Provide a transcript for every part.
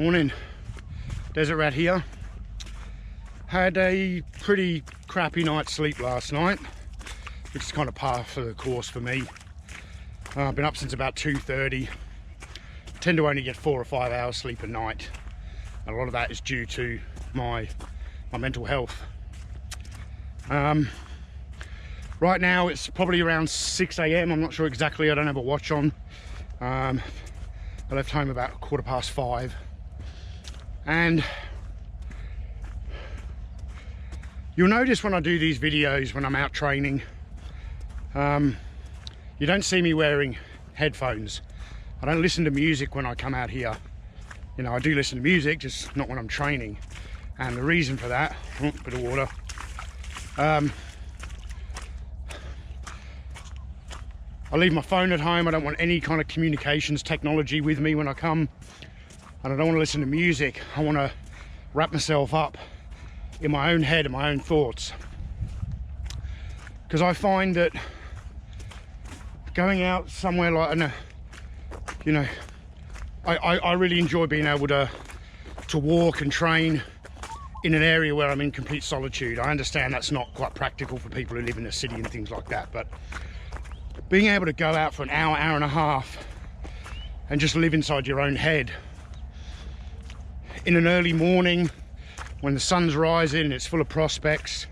morning. Desert Rat here. Had a pretty crappy night's sleep last night, which is kind of par for the course for me. I've been up since about 2:30. Tend to only get 4 or 5 hours sleep a night. And a lot of that is due to my mental health. Right now it's probably around 6 AM. I'm not sure exactly, I don't have a watch on. I left home about 5:15. And you'll notice when I do these videos, when I'm out training, you don't see me wearing headphones. I don't listen to music when I come out here. You know, I do listen to music, just not when I'm training. And the reason for that, oh, bit of water. I leave my phone at home. I don't want any kind of communications technology with me when I come. And I don't want to listen to music. I want to wrap myself up in my own head and my own thoughts. Because I find that going out somewhere like, you know, I really enjoy being able to walk and train in an area where I'm in complete solitude. I understand that's not quite practical for people who live in a city and things like that, but being able to go out for an hour, hour and a half and just live inside your own head in an early morning when the sun's rising and it's full of prospects,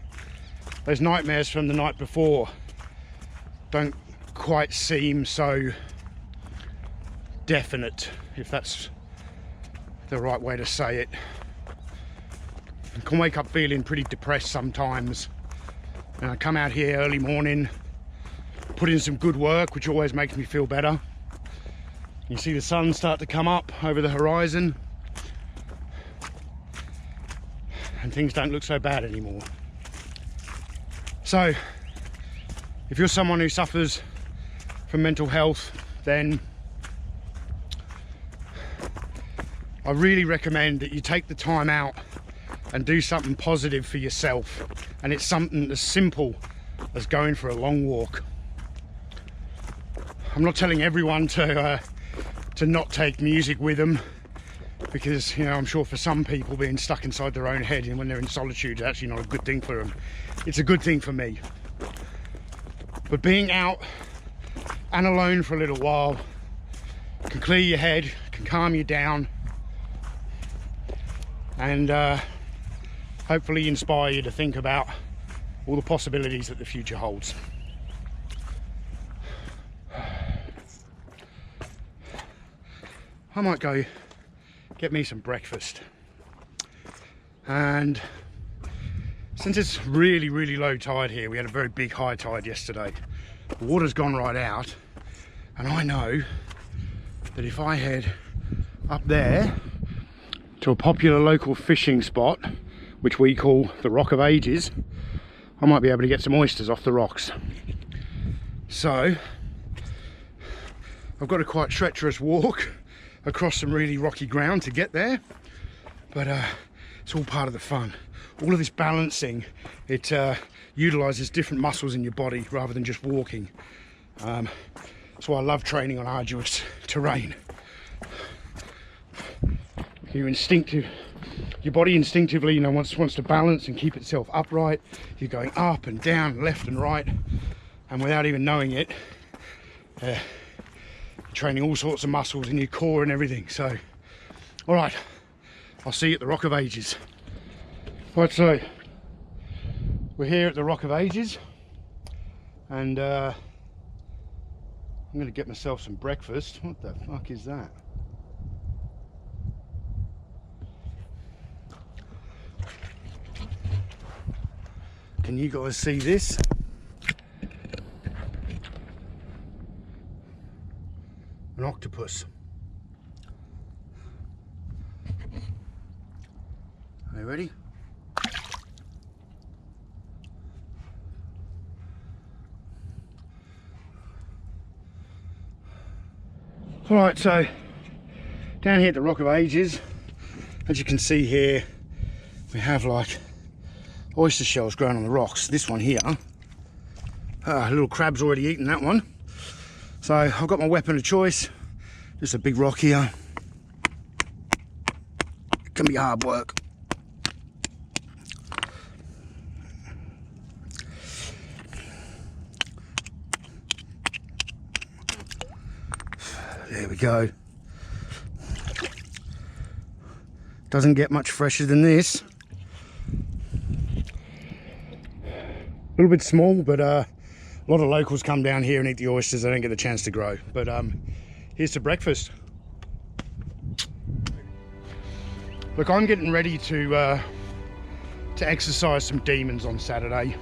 those nightmares from the night before don't quite seem so definite, if that's the right way to say it. I can wake up feeling pretty depressed sometimes, and I come out here early morning, put in some good work, which always makes me feel better. You see the sun start to come up over the horizon and things don't look so bad anymore. So if you're someone who suffers from mental health, then I really recommend that you take the time out and do something positive for yourself. And it's something as simple as going for a long walk. I'm not telling everyone to not take music with them, because, you know, I'm sure for some people being stuck inside their own head and when they're in solitude is actually not a good thing for them. It's a good thing for me. But being out and alone for a little while can clear your head, can calm you down, and hopefully inspire you to think about all the possibilities that the future holds. I might go get me some breakfast, and since it's really low tide here, we had a very big high tide yesterday, the water's gone right out, and I know that if I head up there to a popular local fishing spot, which we call the Rock of Ages, I might be able to get some oysters off the rocks. So I've got a quite treacherous walk across some really rocky ground to get there, but it's all part of the fun. All of this balancing, it utilizes different muscles in your body rather than just walking. That's why I love training on arduous terrain. Your body instinctively, you know, wants to balance and keep itself upright. You're going up and down, left and right, and without even knowing it, training all sorts of muscles in your core and everything. So, all right, I'll see you at the Rock of Ages. Right, so we're here at the Rock of Ages, and I'm going to get myself some breakfast. What the fuck is that? Can you guys see this? An octopus. Are you ready? Alright, so down here at the Rock of Ages, as you can see here, we have like oyster shells growing on the rocks. This one here, a little crab's already eaten that one. So I've got my weapon of choice, just a big rock here. can be hard work. There we go. Doesn't get much fresher than this. A little bit small, but a lot of locals come down here and eat the oysters. They don't get the chance to grow. But here's to breakfast. Look, I'm getting ready to exercise some demons on Saturday.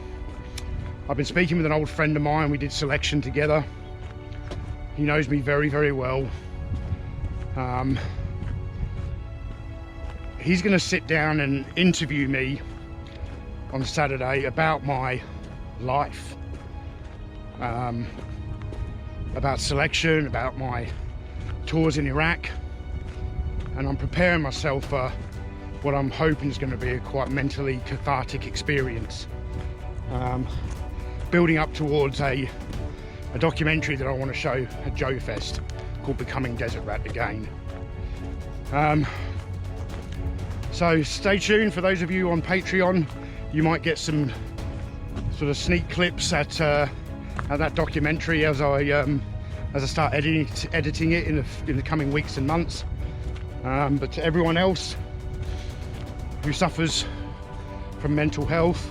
I've been speaking with an old friend of mine. We did selection together. He knows me very, very well. He's going to sit down and interview me on Saturday about my life, about selection, about my tours in Iraq, and I'm preparing myself for what I'm hoping is going to be a quite mentally cathartic experience, building up towards a documentary that I want to show at Joe Fest called Becoming Desert Rat Again. So stay tuned. For those of you on Patreon, you might get some sort of sneak clips at that documentary as I start editing it in the coming weeks and months. But to everyone else who suffers from mental health,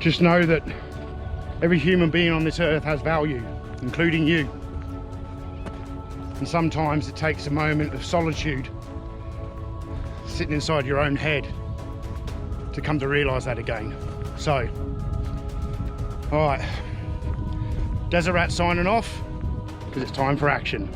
just know that every human being on this earth has value, including you. And sometimes it takes a moment of solitude, sitting inside your own head, to come to realise that again. So, alright, Desert Rat signing off, because it's time for action.